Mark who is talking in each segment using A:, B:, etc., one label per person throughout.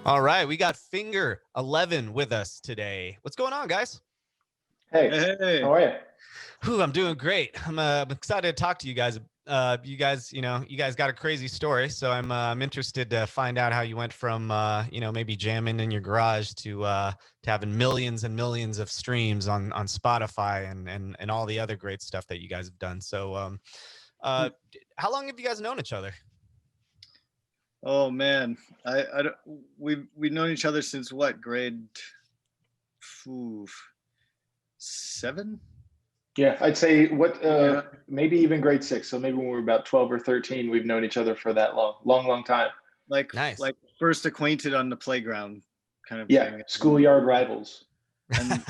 A: All right, we got Finger 11 with us today. What's going on, guys?
B: Hey, how are you?
A: I'm doing great. I'm excited to talk to you guys. You guys got a crazy story, so I'm interested to find out how you went from maybe jamming in your garage to having millions and millions of streams on Spotify and all the other great stuff that you guys have done. So, how long have you guys known each other?
B: Oh man, we've known each other since what, grade 7?
C: Yeah, I'd say maybe even grade 6. So maybe when we were about 12 or 13, we've known each other for that long time.
A: Nice.
B: Like first acquainted on the playground kind of
C: thing. Yeah, schoolyard rivals.
B: And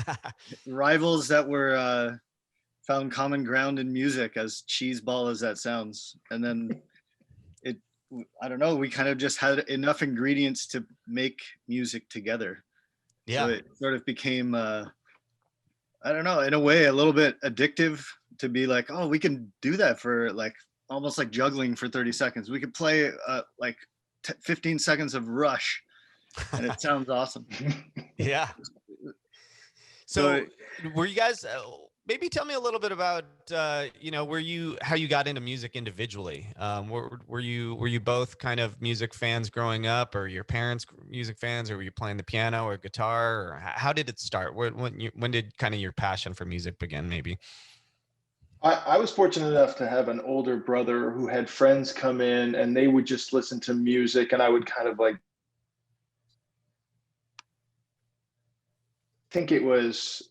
B: rivals that were found common ground in music, as cheeseball as that sounds. And then I don't know, we kind of just had enough ingredients to make music together.
A: Yeah.
B: So it sort of became, I don't know, in a way, a little bit addictive to be like, oh, we can do that for like, almost like juggling for 30 seconds. We could play 15 seconds of Rush and it sounds awesome.
A: Yeah. So were you guys, maybe tell me a little bit about, how you got into music individually. Were you both kind of music fans growing up, or your parents music fans, or were you playing the piano or guitar, or how did it start? When did kind of your passion for music begin, maybe?
C: I was fortunate enough to have an older brother who had friends come in and they would just listen to music, and I would kind of like, I think it was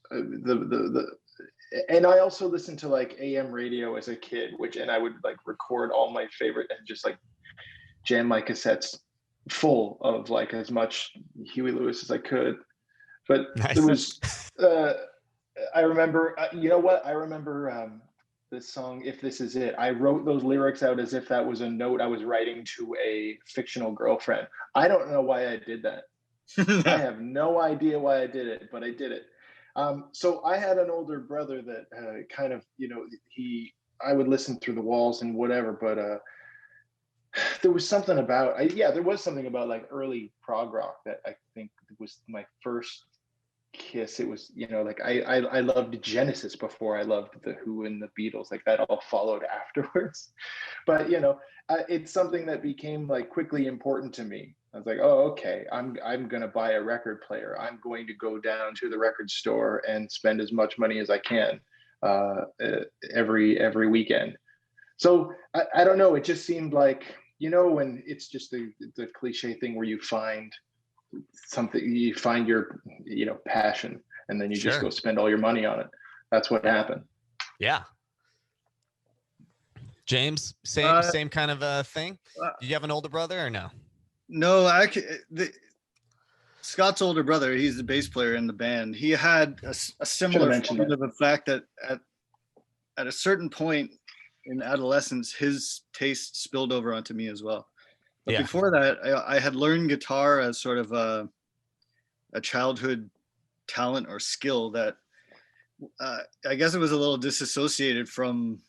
C: and I also listened to like AM radio as a kid, and I would like record all my favorite and just like jam my cassettes full of like as much Huey Lewis as I could. But
A: nice.
C: There was, I remember, I remember this song, If This Is It. I wrote those lyrics out as if that was a note I was writing to a fictional girlfriend. I don't know why I did that. I have no idea why I did it, but I did it. So I had an older brother that kind of, I would listen through the walls and whatever, but there was something about, there was something about like early prog rock that I think was my first kiss. It was, like I loved Genesis before I loved the Who and the Beatles. Like that all followed afterwards. But it's something that became like quickly important to me. I was like, oh, okay, I'm gonna buy a record player. I'm going to go down to the record store and spend as much money as I can every weekend. So I don't know. It just seemed like, when it's just the cliche thing where you find something, you find your passion, and then you just go spend all your money on it. That's what happened.
A: Yeah. James, same kind of thing. Did you have an older brother or no?
B: No, Scott's older brother, he's the bass player in the band. He had a similar of the fact that at a certain point in adolescence, his taste spilled over onto me as well. But before that, I had learned guitar as sort of a childhood talent or skill that I guess it was a little disassociated from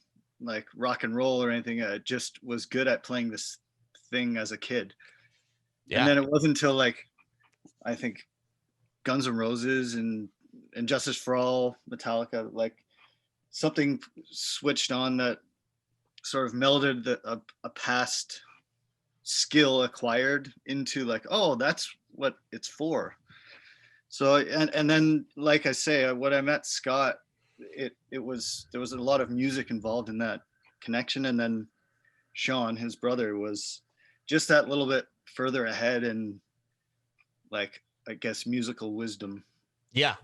B: like rock and roll or anything. I just was good at playing this thing as a kid. Yeah. And then it wasn't until like, I think Guns N' Roses and Justice for All, Metallica, like something switched on that sort of melded a past skill acquired into like, oh, that's what it's for. So, and then, like I say, when I met Scott, there was a lot of music involved in that connection. And then Sean, his brother, was just that little bit further ahead in like, I guess, musical wisdom.
A: Yeah.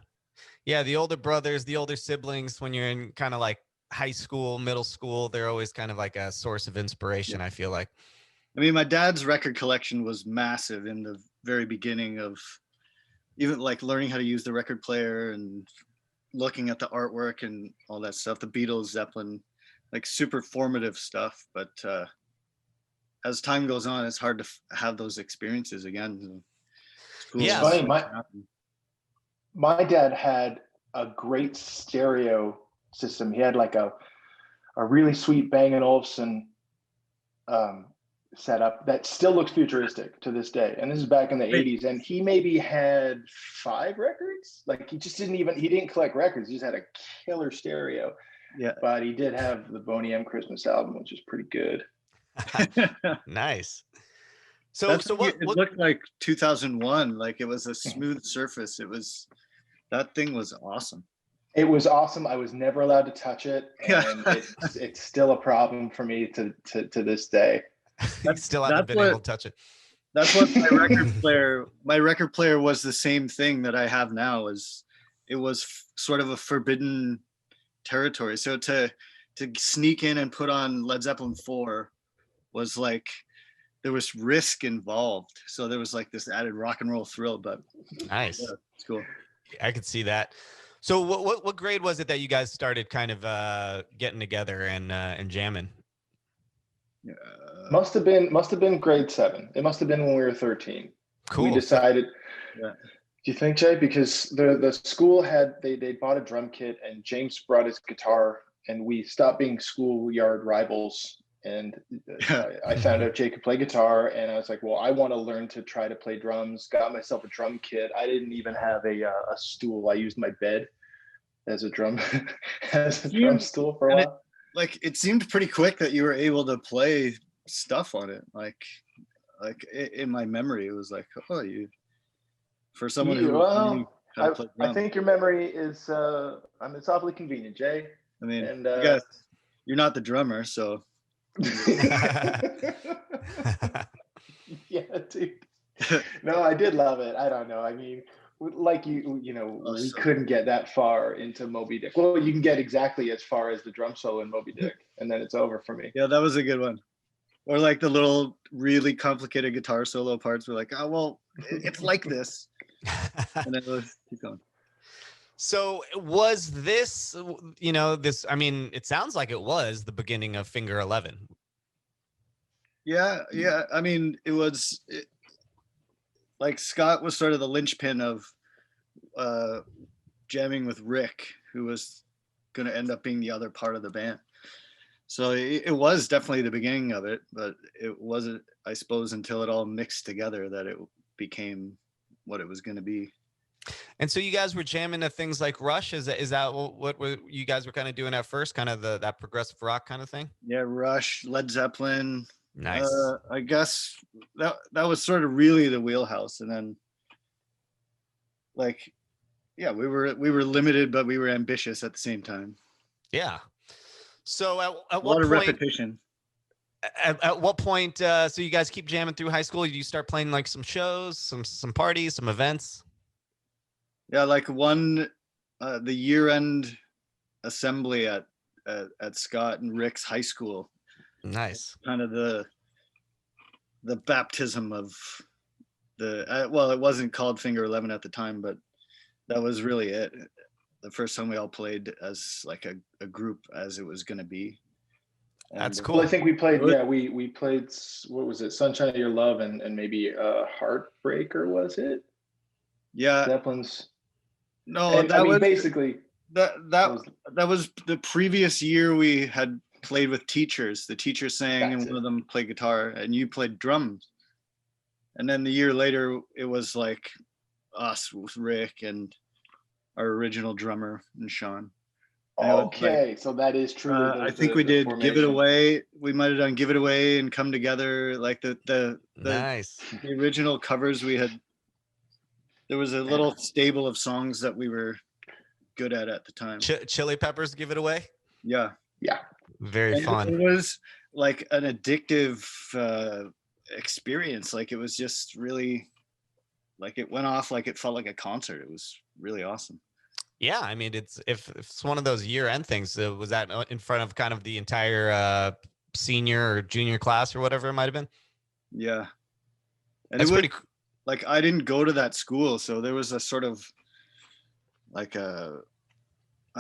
A: Yeah. The older brothers, the older siblings, when you're in kind of like high school, middle school, they're always kind of like a source of inspiration. I feel like.
B: I mean, my dad's record collection was massive in the very beginning of even like learning how to use the record player and looking at the artwork and all that stuff, the Beatles, Zeppelin, like super formative stuff. But as time goes on, it's hard to have those experiences again.
C: Yeah, it's funny. My dad had a great stereo system. He had like a really sweet Bang & Olufsen setup that still looks futuristic to this day. And this is back in the 80s. And he maybe had 5 records. Like he didn't collect records. He just had a killer stereo.
B: Yeah.
C: But he did have the Boney M Christmas album, which is pretty good.
A: Nice. So
B: What
A: what
B: looked like 2001, like it was a smooth surface. That thing was awesome.
C: It was awesome. I was never allowed to touch it, and it's still a problem for me to this day.
A: You still haven't been able to touch it.
B: That's what my record player was the same thing that I have now. It was sort of a forbidden territory. So to sneak in and put on Led Zeppelin 4 was like, there was risk involved. So there was like this added rock and roll thrill, but
A: nice.
B: Yeah, it's cool.
A: I could see that. So what grade was it that you guys started kind of getting together and jamming?
C: Must have been grade 7. It must have been when we were 13.
A: Cool.
C: We decided.
B: Yeah.
C: Do you think, Jay? Because the school they bought a drum kit, and James brought his guitar, and we stopped being schoolyard rivals. And I found out Jay could play guitar, and I was like, well, I want to learn to try to play drums. Got myself a drum kit. I didn't even have a stool. I used my bed as a drum stool for a while.
B: It seemed pretty quick that you were able to play stuff on it. Like in my memory, it was like, oh, for someone who knew how to play drums.
C: I think your memory is it's awfully convenient, Jay.
B: I mean, I guess you're not the drummer, so.
C: Yeah, dude. No, I did love it. I don't know. I mean, like we couldn't get that far into Moby Dick. Well, you can get exactly as far as the drum solo in Moby Dick, and then it's over for me.
B: Yeah, that was a good one. Or like the little really complicated guitar solo parts were like, oh well, it's like this, and then let's keep going.
A: So was this, this, I mean, it sounds like it was the beginning of Finger 11.
B: Yeah. I mean, like Scott was sort of the linchpin of jamming with Rick, who was going to end up being the other part of the band. So it was definitely the beginning of it, but it wasn't, I suppose, until it all mixed together that it became what it was going to be.
A: And so you guys were jamming to things like Rush. Is that what you guys were kind of doing at first, kind of that progressive rock kind of thing?
B: Yeah, Rush, Led Zeppelin.
A: Nice.
B: I guess that was sort of really the wheelhouse, and then we were limited, but we were ambitious at the same time.
A: Yeah. So at what point?
B: A lot of repetition.
A: At what point? So you guys keep jamming through high school. You start playing like some shows, some parties, some events.
B: Yeah, like the year-end assembly at Scott and Rick's high school.
A: Nice.
B: Kind of the baptism of well, it wasn't called Finger 11 at the time, but that was really it. The first time we all played as like a group, as it was going to be.
A: That's cool.
C: Well, I think we played. Yeah, we played. What was it? Sunshine of Your Love and maybe Heartbreaker, was it?
B: Yeah.
C: Zeppelin's.
B: No, that was
C: basically
B: that was the previous year. We had played with teachers. The teacher sang, and one of them played guitar, and you played drums. And then the year later, it was like us with Rick and our original drummer and Sean.
C: Okay, so that is true.
B: I think we did formation. Give It Away. We might have done Give It Away and Come Together. Like the
A: nice.
B: The original covers we had. There was a little stable of songs that we were good at the time.
A: Chili Peppers, Give It Away.
B: Yeah.
A: Very fun.
B: It was like an addictive experience. Like it was just really, like it went off like it felt like a concert. It was really awesome.
A: Yeah, I mean, if it's one of those year-end things. Was that in front of kind of the entire senior or junior class or whatever it might have been? Yeah,
B: and it's pretty. Like I didn't go to that school, so there was a sort of like I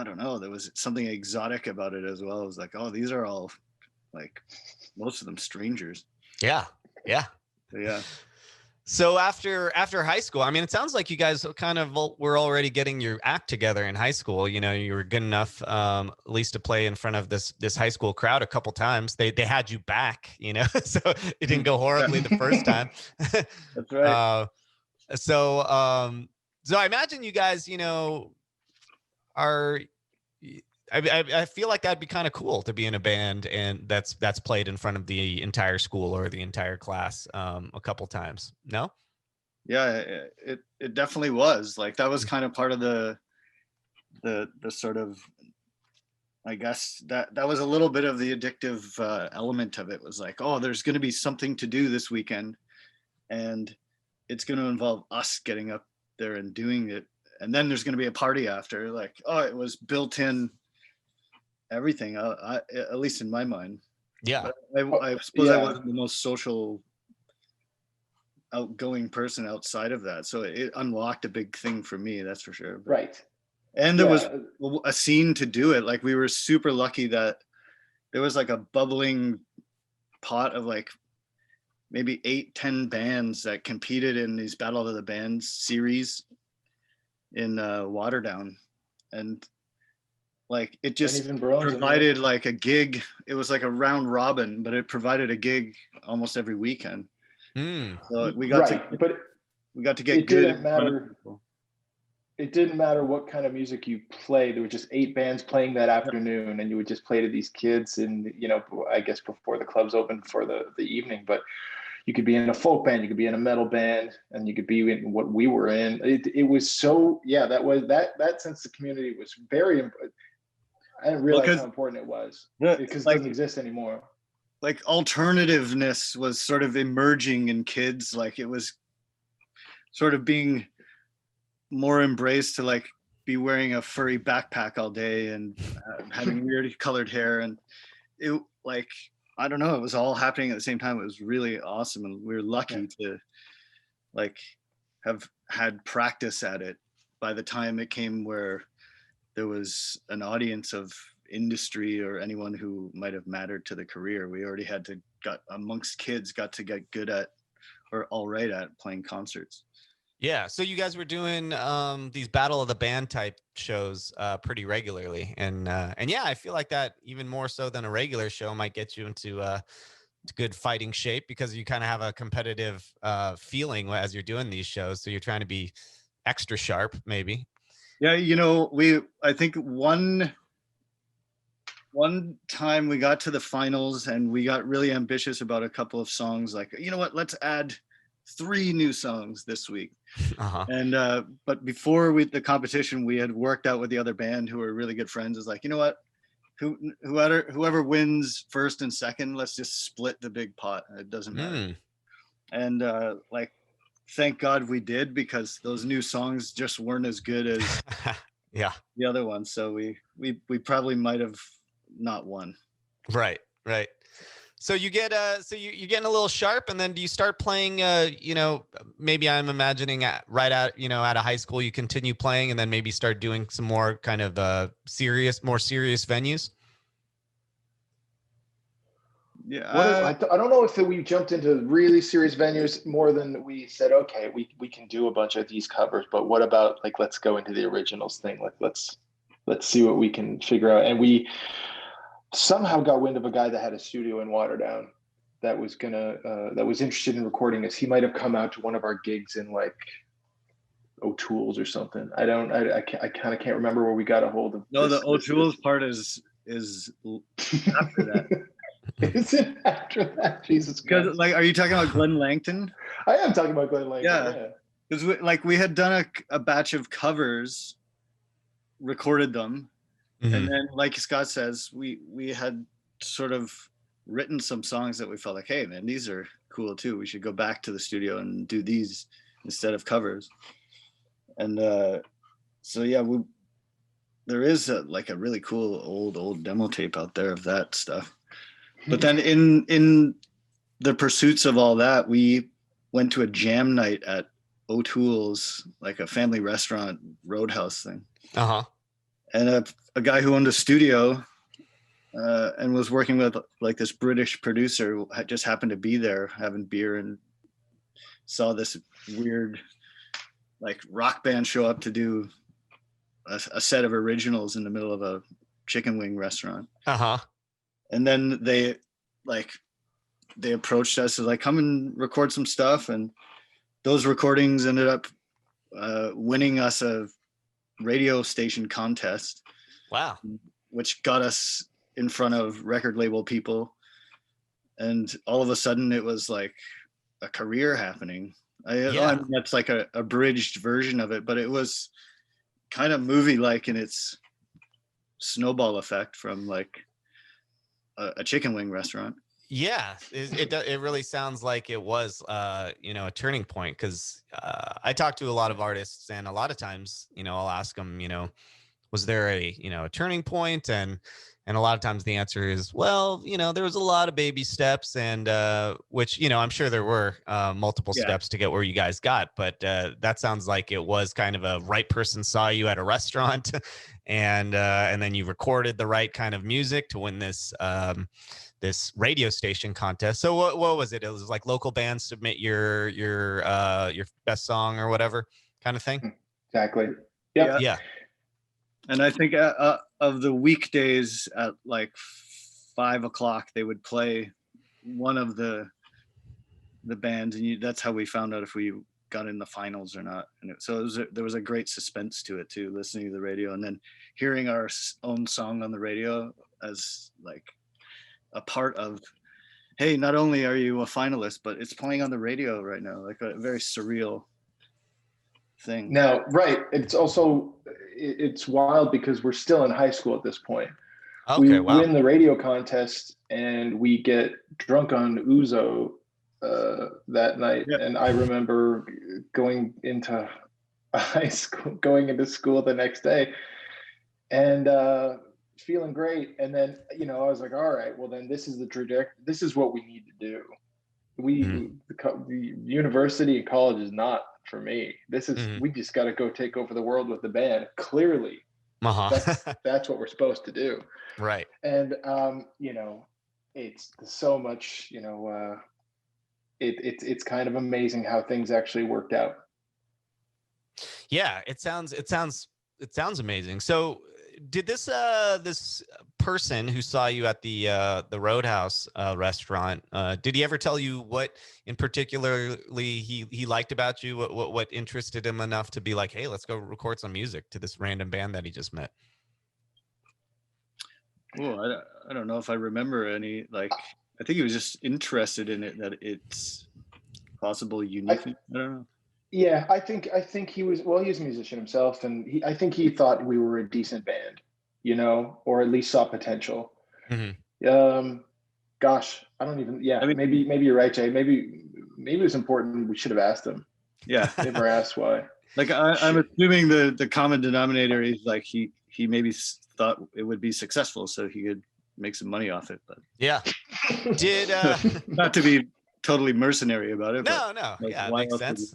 B: don't know, there was something exotic about it as well. It was like, oh, these are all like most of them strangers.
A: Yeah. So after high school, I mean, it sounds like you guys kind of were already getting your act together in high school. You know, you were good enough, at least to play in front of this high school crowd a couple times. They had you back, you know, so it didn't go horribly the first time.
B: That's right.
A: So I imagine you guys, you know, are. I feel like that'd be kind of cool to be in a band and that's played in front of the entire school or the entire class a couple times. No?
B: Yeah, it definitely was. Like that was kind of part of the sort of, I guess that was a little bit of the addictive element of it. Was like, oh, there's going to be something to do this weekend, and it's going to involve us getting up there and doing it, and then there's going to be a party after. Like, oh, it was built in everything. At least in my mind.
A: Yeah.
B: I suppose I wasn't the most social, outgoing person outside of that, so it unlocked a big thing for me. That's for sure.
C: Right.
B: And there was a scene to do it. Like we were super lucky that there was like a bubbling pot of like maybe 8-10 bands that competed in these Battle of the Bands series in Waterdown, and like it just provided like a gig. It was like a round robin, but it provided a gig almost every weekend. So we got to get good.
C: Didn't matter. It didn't matter what kind of music you played. There were just 8 bands playing that afternoon, and you would just play to these kids. And you know, I guess before the clubs opened for the evening, but you could be in a folk band, you could be in a metal band, and you could be in what we were in. It was so that sense of community was very important. I didn't realize how important it was because it doesn't exist anymore.
B: Like alternativeness was sort of emerging in kids. Like it was sort of being more embraced to like be wearing a furry backpack all day and having weird colored hair. And it like, I don't know, it was all happening at the same time. It was really awesome. And we were lucky to like have had practice at it by the time it came where there was an audience of industry or anyone who might have mattered to the career. We already had to got to get good at or all right at playing concerts.
A: Yeah, so you guys were doing these Battle of the Band type shows pretty regularly, and yeah, I feel like that even more so than a regular show might get you into good fighting shape because you kind of have a competitive feeling as you're doing these shows, so you're trying to be extra sharp, maybe.
B: Yeah, you know, I think one time we got to the finals and we got really ambitious about a couple of songs. Like, you know what? Let's add 3 new songs this week. And but before the competition, we had worked out with the other band who were really good friends. Is like, you know what? Whoever wins first and second, let's just split the big pot. It doesn't matter. And like, thank God we did, because those new songs just weren't as good as the other ones. So we probably might have not won.
A: Right. So you get so you're getting a little sharp, and then do you start playing you know, maybe I'm imagining right out, you know, out of high school you continue playing and then maybe start doing some more kind of more serious venues?
B: Yeah.
C: I don't know if we jumped into really serious venues more than we said, okay, we can do a bunch of these covers, but what about like, let's go into the originals thing. Like, let's see what we can figure out. And we somehow got wind of a guy that had a studio in Waterdown that was interested in recording us. He might have come out to one of our gigs in like O'Toole's or something. I kind of can't remember where we got a hold of.
B: No, the O'Toole's part is after that.
C: Is it after that? Jesus Christ.
B: Because like, are you talking about Glenn Langton?
C: I am talking about Glenn Langton. Yeah.
B: Because we had done a batch of covers, recorded them. And then, like Scott says, we had sort of written some songs that we felt like, hey, man, these are cool too. We should go back to the studio and do these instead of covers. And so, yeah, there is a really cool old demo tape out there of that stuff. But then in the pursuits of all that, we went to a jam night at O'Toole's, like a family restaurant roadhouse thing. And a guy who owned a studio and was working with like this British producer just happened to be there having beer and saw this weird like rock band show up to do a set of originals in the middle of a chicken wing restaurant. And then they approached us to like come and record some stuff, and those recordings ended up winning us a radio station contest.
A: Wow.
B: Which got us in front of record label people, and all of a sudden it was like a career happening. I mean, that's like a abridged version of it, but it was kind of movie like in its snowball effect from like a chicken wing restaurant.
A: Yeah, it really sounds like it was you know, a turning point, because I talk to a lot of artists, and a lot of times, you know, I'll ask them, you know, was there a, you know, a turning point? And a lot of times the answer is, well, you know, there was a lot of baby steps, and which, you know, I'm sure there were multiple steps to get where you guys got, but that sounds like it was kind of a right person saw you at a restaurant, and then you recorded the right kind of music to win this this radio station contest. So what was it? It was like local bands submit your best song or whatever kind of thing.
C: Exactly. Yep.
A: Yeah.
B: And I think of the weekdays at like 5 o'clock, they would play one of the bands, and that's how we found out if we got in the finals or not. And there was a great suspense to it too, listening to the radio and then hearing our own song on the radio as like a part of, hey, not only are you a finalist, but it's playing on the radio right now, like a very surreal thing.
C: Now, right. It's also, it's wild because we're still in high school at this point.
A: Okay,
C: we
A: wow.
C: win the radio contest and we get drunk on ouzo that night.
B: Yep.
C: And I remember going into school the next day and feeling great. And then, you know, I was like, all right, well then this is the trajectory. This is what we need to do. The university and college is not for me. This is, we just got to go take over the world with the band. Clearly, that's what we're supposed to do.
A: Right.
C: And, you know, it's so much, you know, it's kind of amazing how things actually worked out.
A: Yeah, it sounds amazing. So did this this person who saw you at the Roadhouse restaurant, did he ever tell you what in particularly he liked about you? What interested him enough to be like, hey, let's go record some music to this random band that he just met?
B: Oh, I don't know if I remember any. Like, I think he was just interested in it, that it's possible unique. I don't know.
C: Yeah, I think he was, well, he's a musician himself, and I think he thought we were a decent band, you know, or at least saw potential. Gosh, I don't even. Yeah, I mean, maybe you're right, Jay. Maybe it was important. We should have asked him.
B: Yeah,
C: never asked why.
B: Like I'm assuming the common denominator is like he maybe thought it would be successful, so he could make some money off it. But
A: yeah, did
B: not to be totally mercenary about it.
A: No,
B: like,
A: yeah, it makes sense.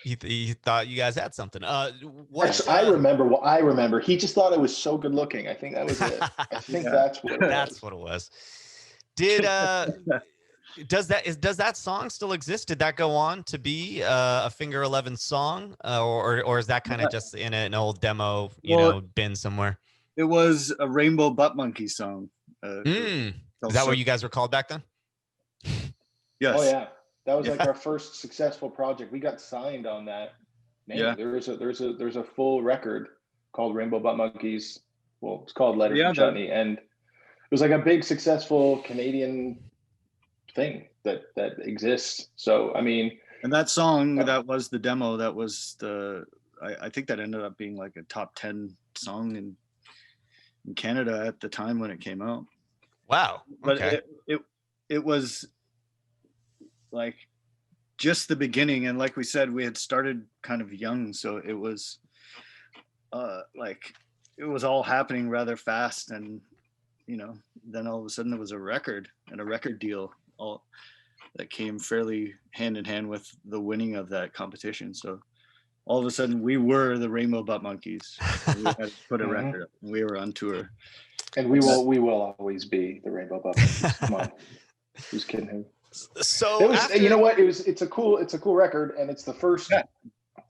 A: He thought you guys had something. I
C: remember. He just thought it was so good looking. I think that was it. I think that's what it was.
A: That's what it was. Did does that song still exist? Did that go on to be a Finger 11 song, or is that kind of just in an old demo, bin somewhere?
B: It was a Rainbow Butt Monkey song.
A: Is that what you guys were called back then?
B: Yes.
C: Oh yeah. That was like our first successful project. We got signed on that. Man, yeah. There's a full record called Rainbow Butt Monkeys. Well, it's called Letters from Chutney, and it was like a big successful Canadian thing that exists. So I mean,
B: and that song that was the demo. That was I think that ended up being like a top 10 song in Canada at the time when it came out.
A: Wow. Okay.
B: But it was like just the beginning, and like we said, we had started kind of young, so it was like it was all happening rather fast, and then all of a sudden there was a record and a record deal all that came fairly hand in hand with the winning of that competition. So all of a sudden we were the Rainbow Butt Monkeys. We had to put a record up, and we were on tour, and we will always be the Rainbow Butt Monkeys. Come on, who's kidding who?
A: So
C: It was,
A: after,
C: you know what? It's a cool record, and it's the first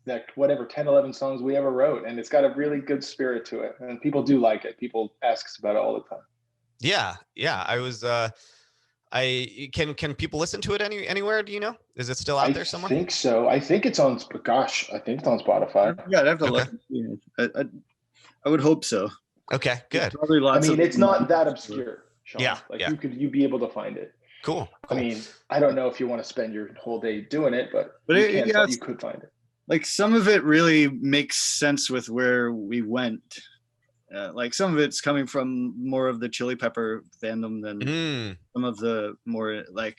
C: like whatever 10, 11 songs we ever wrote, and it's got a really good spirit to it, and people do like it. People ask us about it all the time.
A: yeah, I was can people listen to it anywhere? Do you know? Is it still out there somewhere?
C: I think so. I think it's on. Gosh, I think it's on Spotify.
B: Yeah, I'd have to
A: Okay.
B: look. I would hope so.
A: Okay, good.
B: Probably lots.
C: I mean, it's not that obscure, Sean.
A: Yeah,
C: like
A: yeah.
C: you'd be able to find it.
A: Cool.
C: I mean, I don't know if you want to spend your whole day doing it, but you could find it.
B: Like some of it really makes sense with where we went. Like some of it's coming from more of the Chili Pepper fandom than some of the more like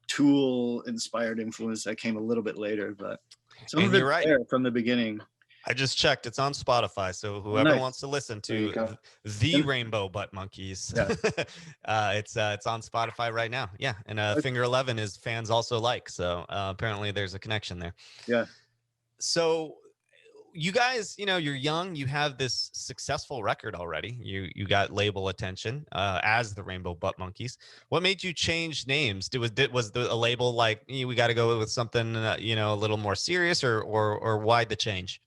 B: Tool inspired influence that came a little bit later, but some of it's there from the beginning.
A: I just checked. It's on Spotify. So whoever wants to listen to the Rainbow Butt Monkeys, it's on Spotify right now. Yeah. And Finger 11 is fans also like. So apparently there's a connection there.
B: Yeah.
A: So you guys, you're young, you have this successful record already. You got label attention as the Rainbow Butt Monkeys. What made you change names? Was a label like, we got to go with something a little more serious, or why the change?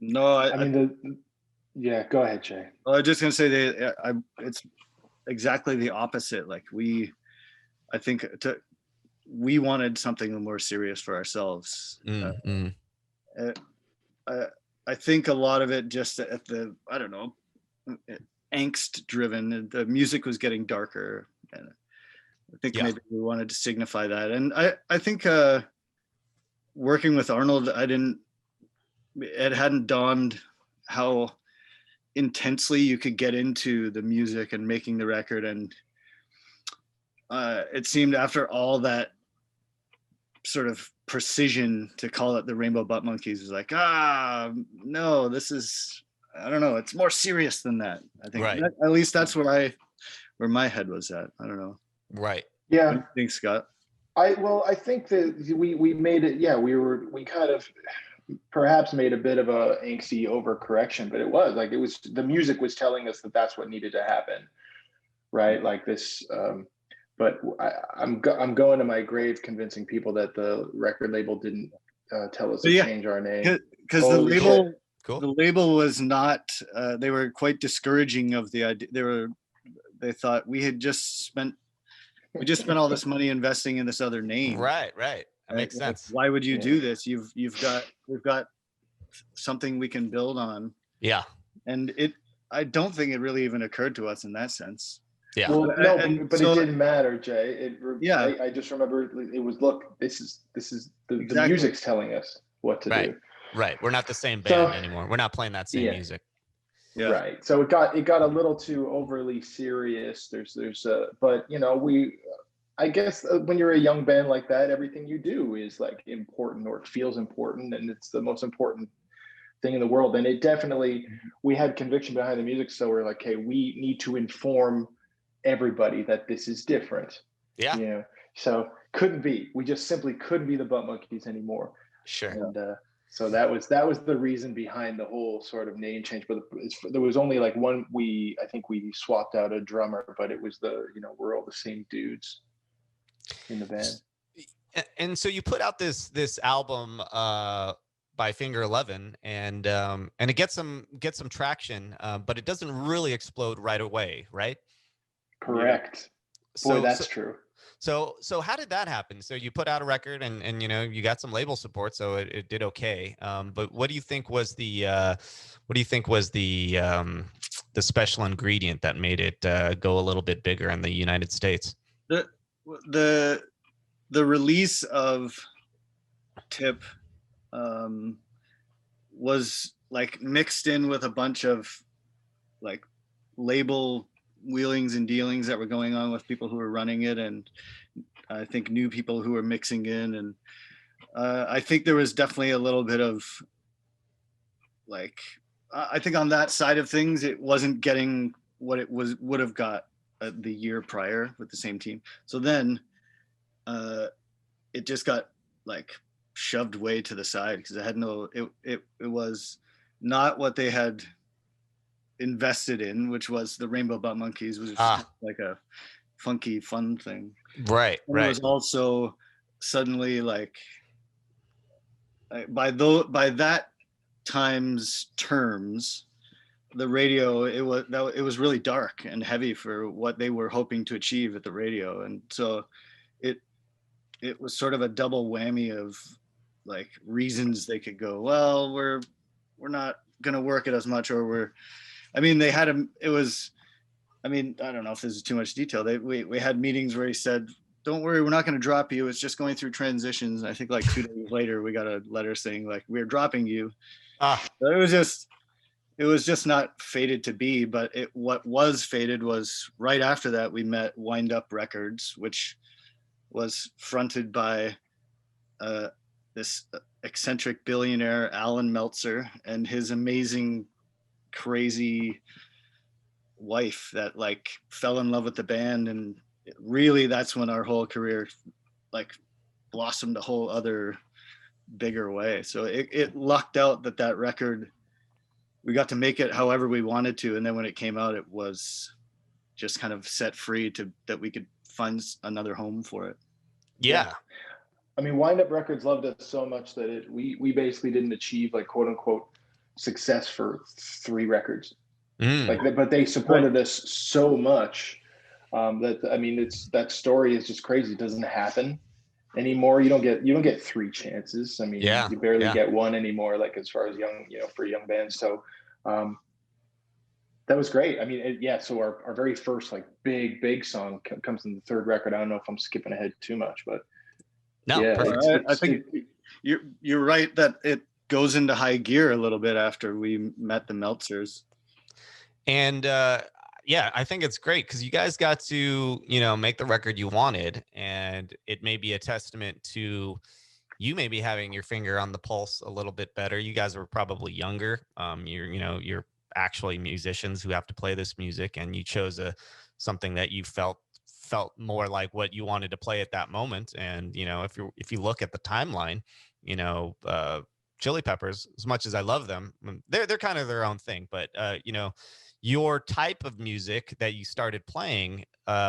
B: No,
C: I mean go ahead, Jay.
B: I was just gonna say it's exactly the opposite. Like we wanted something more serious for ourselves. I think a lot of it just at the, I don't know, angst driven. The music was getting darker, and I think maybe we wanted to signify that. And I think working with Arnold, it hadn't dawned how intensely you could get into the music and making the record. And it seemed after all that sort of precision to call it the Rainbow Butt Monkeys is like, no, this is, I don't know, it's more serious than that. I think at least that's where my head was at. I don't know.
A: Right.
C: Yeah.
B: What do you think, Scott?
C: I think that we made it. Yeah, we kind of perhaps made a bit of a angsty overcorrection, but it was the music was telling us that that's what needed to happen, right? Like this. But I'm going to my grave convincing people that the record label didn't tell us to change our name,
B: because the label was not. They were quite discouraging of the idea. They thought we just spent all this money investing in this other name.
A: Right. That makes sense.
B: Why would you do this? We've got something we can build on. Yeah. And I don't think it really even occurred to us in that sense.
A: Yeah.
C: Well, no, but it didn't matter, Jay. I just remember it was, look, this is the music's telling us what to do.
A: Right. We're not the same band anymore. We're not playing that same music.
C: Yeah. Right. So it got a little too overly serious. But I guess when you're a young band like that, everything you do is like important, or it feels important, and it's the most important thing in the world. And it definitely, we had conviction behind the music, so we're like, hey, we need to inform everybody that this is different. Yeah. So we just simply couldn't be the Butt Monkeys anymore.
A: Sure.
C: And so that was the reason behind the whole sort of name change. But there was only like one. I think we swapped out a drummer, but it was we're all the same dudes in the band.
A: And so you put out this album by Finger 11, and it gets some traction, but it doesn't really explode right away, right?
C: Correct. Boy, that's true.
A: So how did that happen? So you put out a record, and you got some label support, so it did okay. But what do you think was the special ingredient that made it go a little bit bigger in the United States?
B: The release of Tip was like mixed in with a bunch of like label wheelings and dealings that were going on with people who were running it, and I think new people who were mixing in, and I think there was definitely a little bit of like, I think on that side of things it wasn't getting what it would have got the year prior with the same team. So then it just got like shoved way to the side because it was not what they had invested in, which was the Rainbow Butt Monkeys, was like a funky fun thing.
A: Right.
B: And it was also suddenly like by that time's terms, the radio, it was really dark and heavy for what they were hoping to achieve at the radio. And so it was sort of a double whammy of like reasons they could go, well, we're not going to work it as much, or I mean, they had it was, I mean, I don't know if this is too much detail. We had meetings where he said, don't worry, we're not going to drop you. It's just going through transitions. And I think like 2 days later, we got a letter saying like, we're dropping you. So it was just not fated to be, but what was fated was right after that, we met Wind Up Records, which was fronted by this eccentric billionaire, Alan Meltzer, and his amazing, crazy wife that like fell in love with the band. And really, that's when our whole career like blossomed a whole other bigger way. So it lucked out that record, we got to make it however we wanted to. And then when it came out, it was just kind of set free that we could find another home for it.
A: Yeah.
C: I mean, Wind Up Records loved us so much that we basically didn't achieve like quote unquote success for 3 records. But they supported us so much that, I mean, that story is just crazy. It doesn't happen anymore. You don't get 3 chances. I mean, you barely get one anymore, like as far as young, for young bands. So that was great. I mean, so our very first like big song comes in the 3rd record. I don't know if I'm skipping ahead too much, but
A: no,
B: yeah, I think you're right that it goes into high gear a little bit after we met the Meltzers.
A: And I think it's great because you guys got to, make the record you wanted, and it may be a testament to you maybe having your finger on the pulse a little bit better. You guys were probably younger. You're actually musicians who have to play this music, and you chose something that you felt more like what you wanted to play at that moment. And if you look at the timeline, Chili Peppers, as much as I love them, they're kind of their own thing, but your type of music that you started playing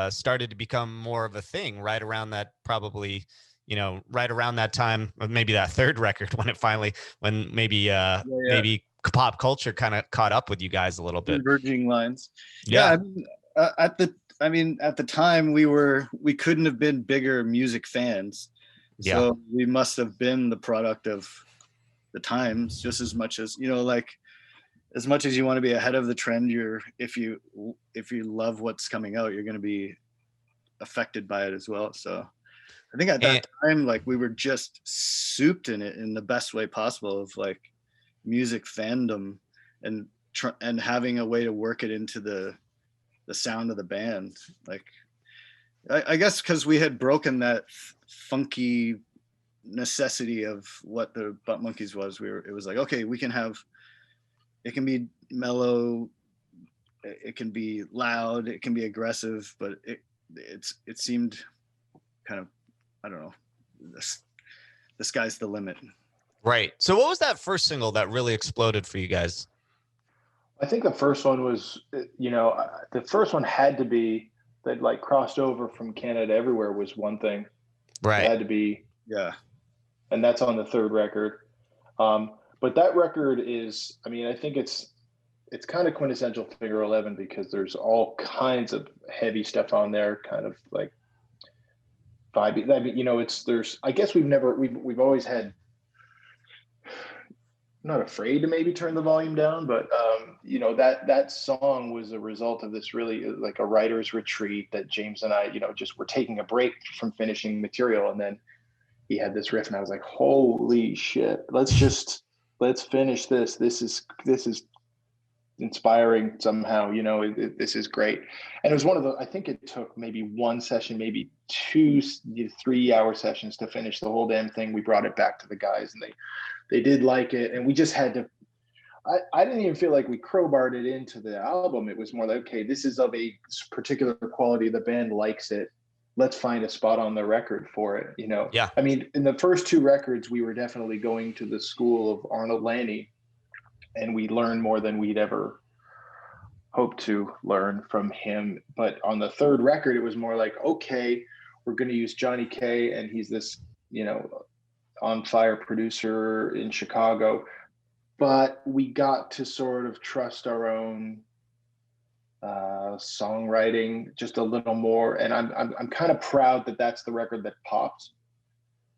A: started to become more of a thing right around that, probably right around that time, maybe that 3rd record, when maybe pop culture kind of caught up with you guys a little bit.
B: Converging lines. Yeah. I mean, at the time we couldn't have been bigger music fans. So we must have been the product of the times just as much as, as much as you want to be ahead of the trend, if you love what's coming out, you're going to be affected by it as well. So I think at that time, like we were just souped in it in the best way possible of like music fandom and having a way to work it into the sound of the band. Like, I guess because we had broken that funky necessity of what the Butt Monkeys was, it was like, okay, it can be mellow, it can be loud, it can be aggressive, but it seemed kind of, I don't know, the sky's the limit.
A: Right. So what was that first single that really exploded for you guys?
C: I think the first one was, the first one had to be that like crossed over from Canada Everywhere was One Thing.
A: Right.
C: It had to be.
B: Yeah.
C: And that's on the 3rd record. But that record is, I mean, I think it's kind of quintessential Figure 11 because there's all kinds of heavy stuff on there, kind of like vibey. I mean, I guess we've always had, not afraid to maybe turn the volume down, but that song was a result of this really like a writer's retreat that James and I, just were taking a break from finishing material. And then he had this riff and I was like, holy shit, let's finish this. This is inspiring somehow, this is great. And it was one of I think it took maybe one session, maybe 2 3-hour sessions to finish the whole damn thing. We brought it back to the guys and they did like it. And we just had to, I didn't even feel like we crowbarred it into the album. It was more like, okay, this is of a particular quality. The band likes it. Let's find a spot on the record for it.
A: Yeah.
C: I mean, in the first 2 records, we were definitely going to the school of Arnold Lanni, and we learned more than we'd ever hope to learn from him. But on the third record, it was more like, okay, we're going to use Johnny K, and he's this, you know, on fire producer in Chicago. But we got to sort of trust our own songwriting just a little more, and I'm kind of proud that that's the record that popped.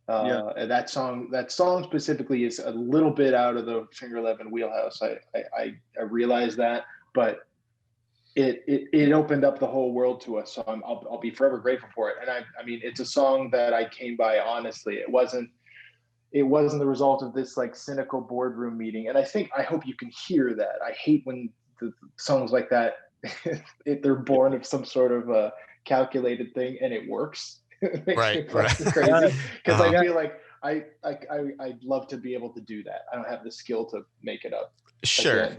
C: And that song specifically is a little bit out of the Finger Eleven wheelhouse. I realize that, but it opened up the whole world to us. So I'll be forever grateful for it. And I mean, it's a song that I came by honestly. It wasn't the result of this like cynical boardroom meeting. And I hope you can hear that. I hate when the songs like that they're born of some sort of a calculated thing and it works. It makes me fucking crazy because I feel like I'd love to be able to do that. I don't have the skill to make it up.
A: Sure.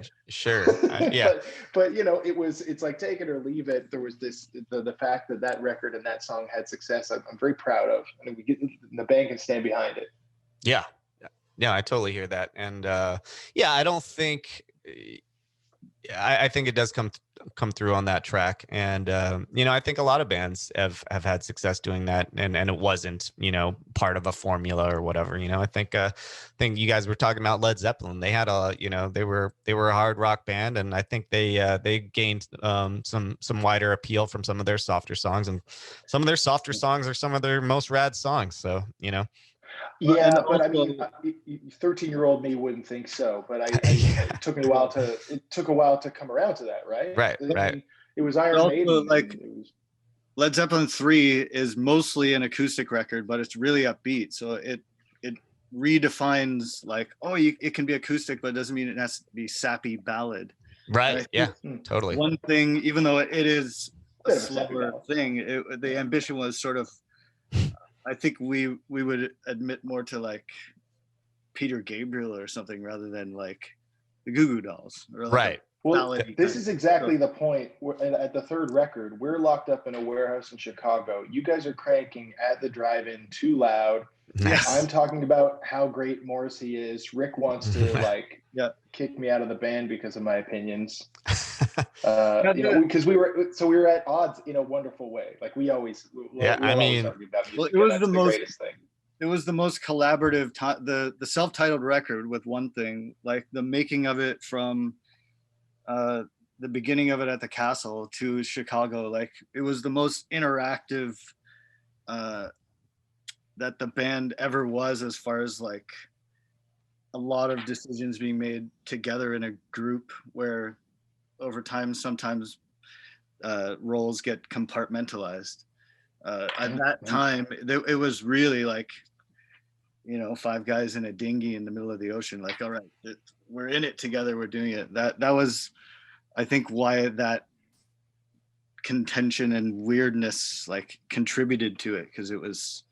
A: Yeah.
C: But you know, it's like take it or leave it. There was the fact that record and that song had success. I'm very proud of, and the band can stand behind it.
A: Yeah, I totally hear that, and yeah, I don't think. I think it does come through on that track, and you know, I think a lot of bands have had success doing that, and it wasn't, you know, part of a formula or whatever. You know, I think you guys were talking about Led Zeppelin. They had you know, they were a hard rock band, and I think they gained some wider appeal from some of their softer songs, and some of their softer songs are some of their most rad songs. So, you know.
C: Yeah, but I mean, 13-year-old me wouldn't think so. But it took a while to come around to that, right?
A: Right.
C: I mean, it was Iron Maiden.
B: Like Led Zeppelin 3 is mostly an acoustic record, but it's really upbeat. So it redefines like, it can be acoustic, but it doesn't mean it has to be sappy ballad.
A: Right. Yeah. Totally.
B: One thing, even though it is a slower thing, the ambition was sort of. I think we would admit more to like Peter Gabriel or something rather than like the Goo Goo Dolls. Or like
A: right.
C: Well, this is exactly the point. At the third record, we're locked up in a warehouse in Chicago. You guys are cranking at the drive-in too loud.
A: Nice.
C: I'm talking about how great Morrissey is. Rick wants to like kick me out of the band because of my opinions. You know, because we were at odds in a wonderful way. Like we always,
A: I mean,
B: it was the greatest thing. It was the most collaborative. The self-titled record with One Thing, like the making of it from the beginning of it at the Castle to Chicago, like it was the most interactive that the band ever was, as far as like a lot of decisions being made together in a group where over time sometimes roles get compartmentalized. At that time it was really like, you know, five guys in a dinghy in the middle of the ocean, like, all right, we're in it together, we're doing it. That was, I think, why that contention and weirdness like contributed to it, because it was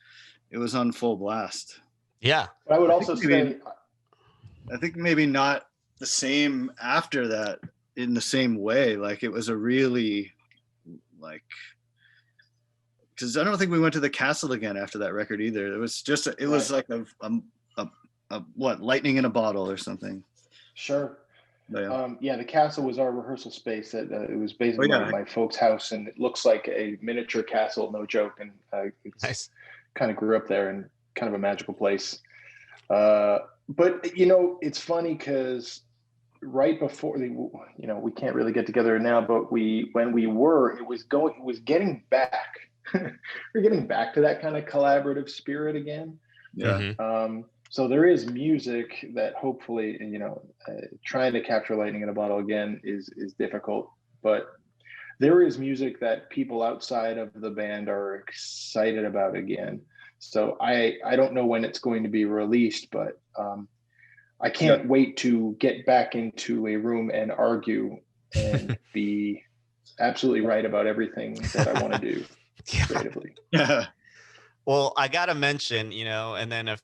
B: on full blast.
A: Yeah.
C: But I would also say,
B: I think maybe not the same after that in the same way. Like it was a really like, because I don't think we went to the Castle again after that record either. It was just it was like a what, lightning in a bottle or something.
C: Sure.
B: But
C: the Castle was our rehearsal space. It was basically my folks' house, and it looks like a miniature castle, no joke. And it's
A: nice.
C: Kind of grew up there, and kind of a magical place. But you know, it's funny because right before you know, we can't really get together now, but when we were, it was getting back. We're getting back to that kind of collaborative spirit again.
B: Yeah.
C: So there is music that hopefully, you know, trying to capture lightning in a bottle again is difficult, but there is music that people outside of the band are excited about again. So I don't know when it's going to be released, but I can't wait to get back into a room and argue and be absolutely right about everything that I want to do creatively.
B: Yeah.
A: Well, I gotta mention, you know, and then a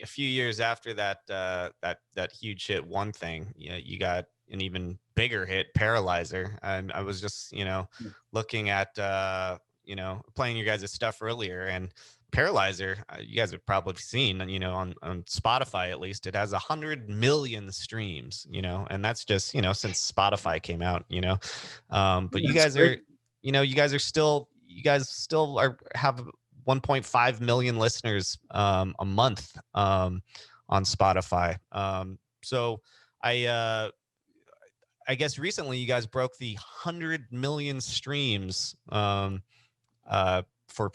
A: few years after that, that huge hit, One Thing, you know, you got an even bigger hit, Paralyzer. And I was just, you know, looking at, you know, playing your guys' stuff earlier, and Paralyzer, you guys have probably seen, you know, on Spotify, at least, it has 100 million streams, you know, and that's just, you know, since Spotify came out, you know. But you
B: That's
A: guys
B: great.
A: are, you know, you guys still have 1.5 million listeners a month on Spotify. So I guess recently you guys broke the 100 million streams for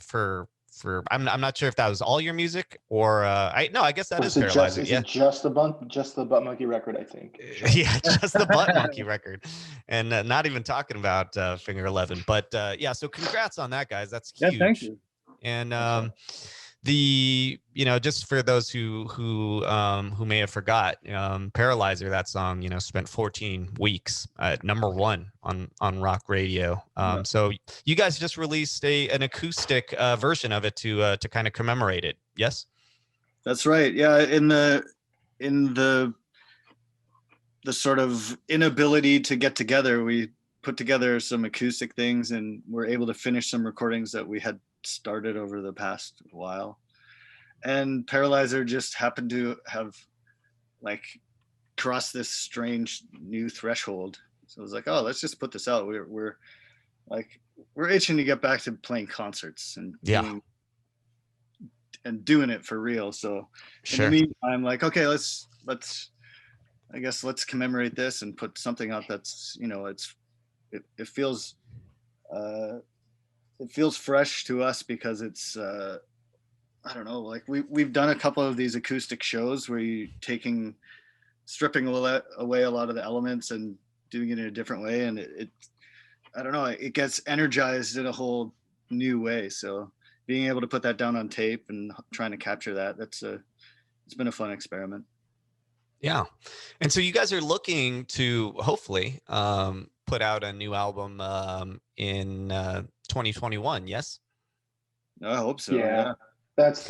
A: I'm not sure if that was all your music or I guess that is Paralyzer.
C: Is
A: Yeah.
C: it just the Butt Monkey record, I think.
A: Yeah, just the Butt Monkey record, and not even talking about Finger 11. But yeah, so congrats on that, guys. That's huge.
B: Yeah, thank you.
A: And the, you know, just for those who may have forgot, Paralyzer, that song, you know, spent 14 weeks at #1 on rock radio. So you guys just released an acoustic version of it to kind of commemorate it. Yes,
B: that's right. Yeah, in the sort of inability to get together, we put together some acoustic things and were able to finish some recordings that we had started over the past while. And Paralyzer just happened to have like crossed this strange new threshold. So I was like, oh, let's just put this out. We're itching to get back to playing concerts and doing it for real. So in the meantime, like, okay, let's commemorate this and put something out that's, you know, it feels fresh to us because it's I don't know, like we've done a couple of these acoustic shows where you stripping away a lot of the elements and doing it in a different way, and it I don't know, it gets energized in a whole new way. So being able to put that down on tape and trying to capture that, it's been a fun experiment.
A: Yeah. And so you guys are looking to hopefully put out a new album in 2021, yes?
B: I hope so.
C: Yeah. That's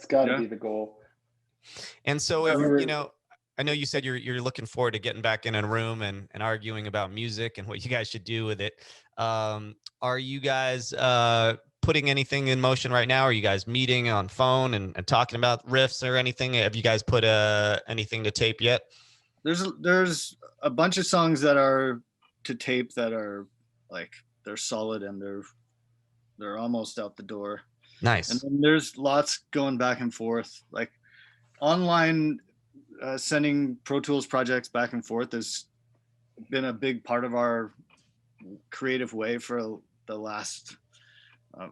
C: got to be the goal.
A: And so if, you know, I know you said you're looking forward to getting back in a room and arguing about music and what you guys should do with it. Are you guys putting anything in motion right now? Are you guys meeting on phone and talking about riffs or anything? Have you guys put anything to tape yet?
B: There's a bunch of songs that are to tape that are like, they're solid and they're almost out the door.
A: Nice.
B: And then there's lots going back and forth, like online sending Pro Tools projects back and forth has been a big part of our creative way for the last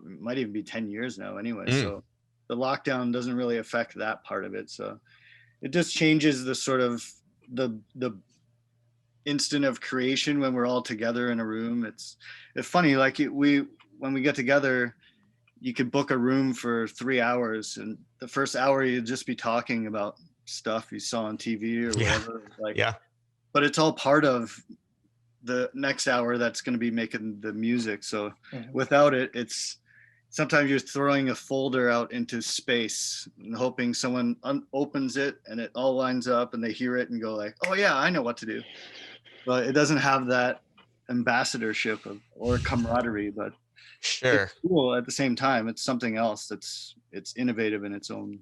B: might even be 10 years now anyway. So the lockdown doesn't really affect that part of it. So it just changes the sort of the instant of creation when we're all together in a room. It's funny, like when we get together, you could book a room for 3 hours, and the first hour you'd just be talking about stuff you saw on TV or whatever. But it's all part of the next hour that's going to be making the music. So without it, it's sometimes you're throwing a folder out into space and hoping someone opens it and it all lines up and they hear it and go like, oh yeah, I know what to do. But it doesn't have that ambassadorship or camaraderie, but it's cool at the same time. It's something else it's innovative in its own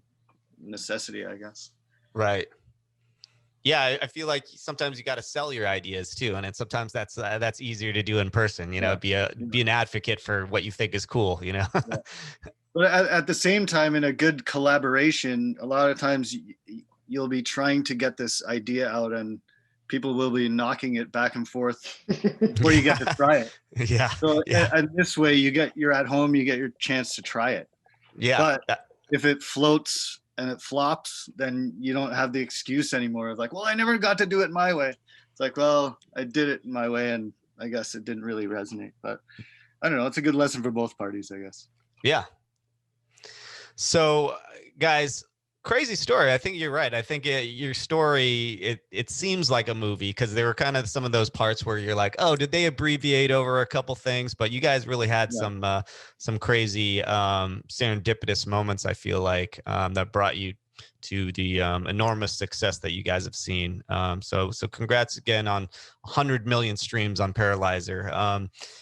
B: necessity, I guess.
A: Right. Yeah, I feel like sometimes you got to sell your ideas too, and sometimes that's easier to do in person. You know, be an advocate for what you think is cool. You know.
B: But at the same time, in a good collaboration, a lot of times you'll be trying to get this idea out, and people will be knocking it back and forth before you get to try it. So and this way, you're at home, you get your chance to try it. But if it floats and it flops, then you don't have the excuse anymore of like, well, I never got to do it my way. It's like, well, I did it my way, and I guess it didn't really resonate. But I don't know. It's a good lesson for both parties, I guess.
A: Yeah. So, guys, crazy story. I think you're right. I think your story, it seems like a movie because there were kind of some of those parts where you're like, oh, did they abbreviate over a couple things? But you guys really had some crazy serendipitous moments, I feel like, that brought you to the enormous success that you guys have seen. So congrats again on 100 million streams on Paralyzer.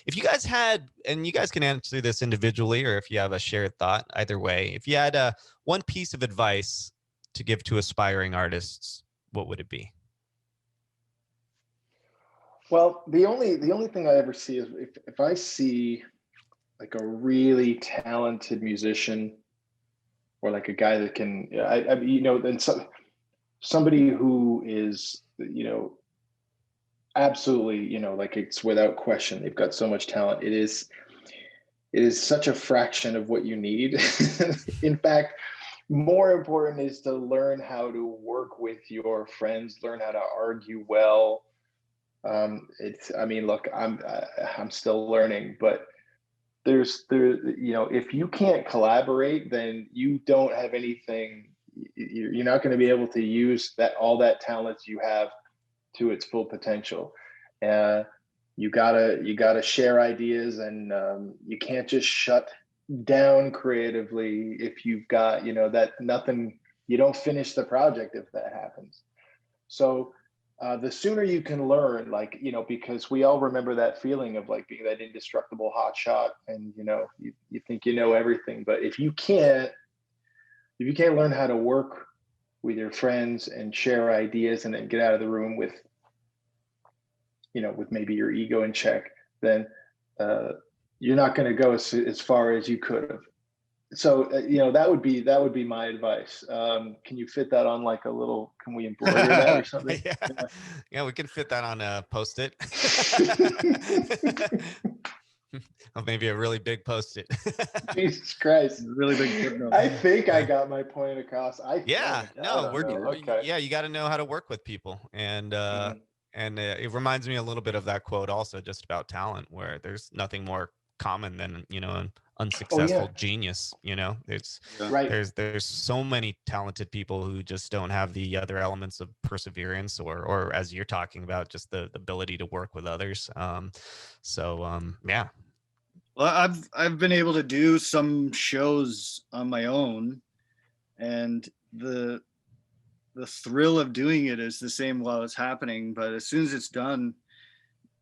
A: If you guys had, and you guys can answer this individually or if you have a shared thought, either way, if you had one piece of advice to give to aspiring artists, what would it be?
C: Well, the only thing I ever see is if I see like a really talented musician, or like a guy that can, then somebody who is, absolutely, like it's without question, they've got so much talent. It is such a fraction of what you need. In fact, more important is to learn how to work with your friends, learn how to argue well. Look, I'm still learning, but if you can't collaborate, then you don't have anything. You're not going to be able to use all that talent you have to its full potential. You gotta share ideas, and you can't just shut down creatively if you've got, that nothing, you don't finish the project if that happens. So the sooner you can learn, because we all remember that feeling of like being that indestructible hot shot, and you think you know everything, but if you can't learn how to work with your friends and share ideas, and then get out of the room with maybe your ego in check, then you're not going to go as far as you could have. So that would be my advice. Can you fit that on like a little? Can we embroider that or something?
A: Yeah, we can fit that on a Post-it. Or maybe a really big Post-it.
C: Jesus Christ,
B: really big.
C: I think I got my point across.
A: You got to know how to work with people, and it reminds me a little bit of that quote also, just about talent, where there's nothing more common than an unsuccessful genius. There's so many talented people who just don't have the other elements of perseverance, or as you're talking about, just the ability to work with others.
B: Well, I've been able to do some shows on my own, and the thrill of doing it is the same while it's happening, but as soon as it's done,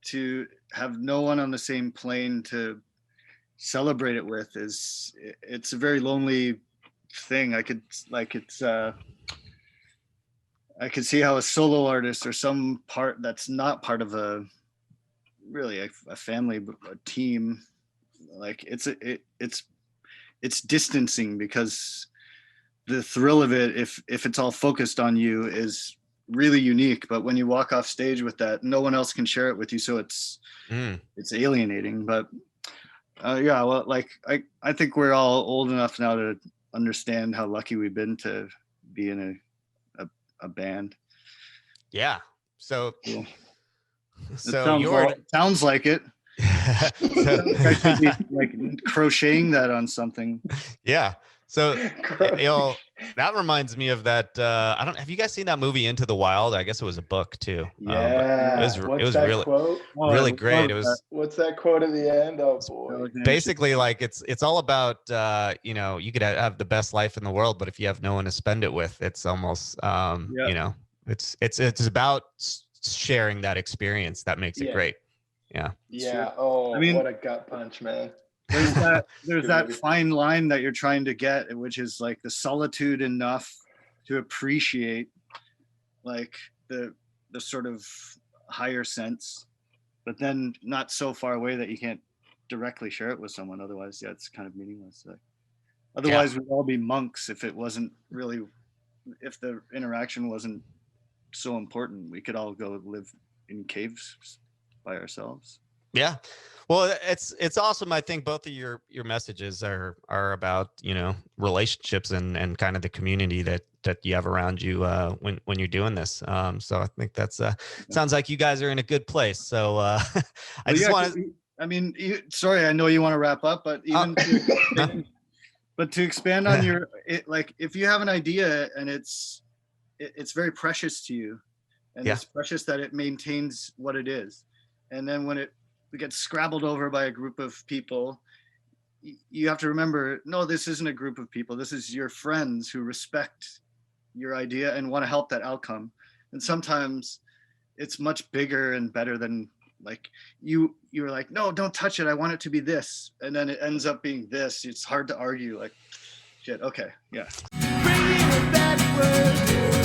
B: to have no one on the same plane to celebrate it with it's a very lonely thing. I could see how a solo artist, or some part that's not part of a family, a team, like it's distancing, because the thrill of it, if it's all focused on you, is really unique. But when you walk off stage with that, no one else can share it with you, so it's alienating. But I think we're all old enough now to understand how lucky we've been to be in a band.
A: Yeah. So
B: sounds like it. I should be like crocheting that on something.
A: Yeah. So that reminds me of that. Have you guys seen that movie Into the Wild? I guess it was a book too.
C: Yeah.
A: It was really
C: quote?
A: Really great. It was.
C: What's that quote at the end? Oh boy.
A: Basically, like it's all about you could have the best life in the world, but if you have no one to spend it with, it's almost it's about sharing that experience that makes it great. Yeah.
C: Yeah. Oh, what a gut punch, man.
B: There's that fine line that you're trying to get, which is like the solitude enough to appreciate like the sort of higher sense, but then not so far away that you can't directly share it with someone. Otherwise, it's kind of meaningless. Otherwise, we'd all be monks if the interaction wasn't so important. We could all go live in caves by ourselves.
A: Yeah. Well, it's awesome. I think both of your messages are about, relationships and kind of the community that you have around you when you're doing this. So I think that's sounds like you guys are in a good place. So
B: sorry, I know you want to wrap up, but but to expand on if you have an idea and it's very precious to you, and it's precious that it maintains what it is, and then when it gets scrabbled over by a group of people, you have to remember, no, this isn't a group of people. This is your friends who respect your idea and want to help that outcome. And sometimes it's much bigger and better than like you're like, no, don't touch it, I want it to be this, and then it ends up being this. It's hard to argue, like, shit, okay, yeah. Bringing it backward.